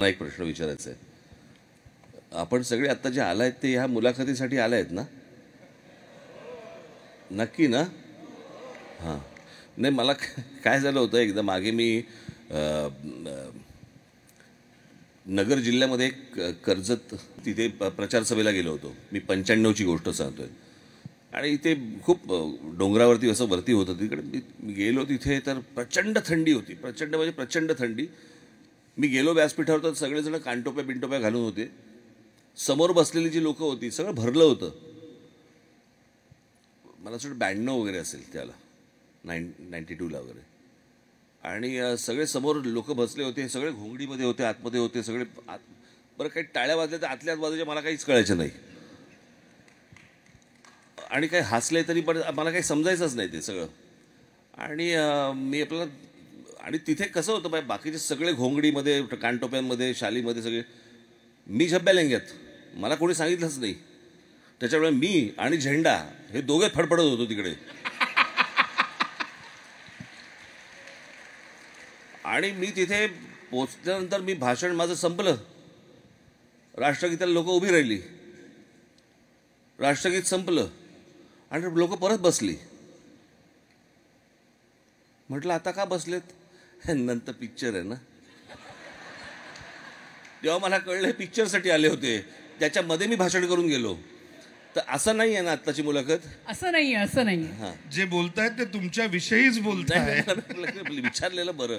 मला एक प्रश्न विचारायचा आहे. आपण सगळे आत्ता जे आलायत ते ह्या मुलाखतीसाठी आलायत ना? नक्की ना? हां. नाही, मला काय झालं होतं, एकदा मागे मी अ, अ, नगर जिल्ह्यामध्ये एक कर्जत तिथे प्रचार सभेला गेलो होतो. मी 95ची गोष्ट सांगतोय. आणि इथे खूप डोंगरावरती असं वरती होतं. तिकडे मी गेलो तिथे तर प्रचंड थंडी होती. प्रचंड म्हणजे प्रचंड थंडी. मी गेलो व्यासपीठावर तर सगळेजण कानटोप्या बिनटोप्या घालून होते. समोर बसलेली जी लोकं होती सगळं भरलं होतं. मला असं वाटतं 92 वगैरे असेल त्याला, 92ला वगैरे. आणि सगळे समोर लोक बसले होते, सगळे घोंगडीमध्ये होते, आतमध्ये होते सगळे. बरं, काही टाळ्या वाजल्या तर आतल्या बाजूच्या मला काहीच कळायचं नाही, आणि काही हसले तरी पण मला काही समजायचंच नाही ते सगळं. आणि मी आपल्याला, आणि तिथे कसं होतं, बाकीचे सगळे घोंगडीमध्ये, कानटोप्यांमध्ये, शालीमध्ये सगळे. मी झब्ब्या लेंग्यात, मला कोणी सांगितलंच नाही. त्याच्यामुळे मी आणि झेंडा हे दोघे फडफडत होतो तिकडे. आणि मी तिथे पोचल्यानंतर मी भाषण माझं संपलं. राष्ट्रगीताला लोक उभी राहिली, राष्ट्रगीत संपलं आणि लोक परत बसली. म्हटलं आता का बसलेत? नंतर पिक्चर आहे ना. तेव्हा मला कळलं पिक्चरसाठी आले होते, त्याच्यामध्ये मी भाषण करून गेलो. तर असं नाही आहे ना आत्ताची मुलाखत? असं नाही, असं नाही. जे बोलतायत ते तुमच्या विषयीच बोलताय. विचारलेलं बरं.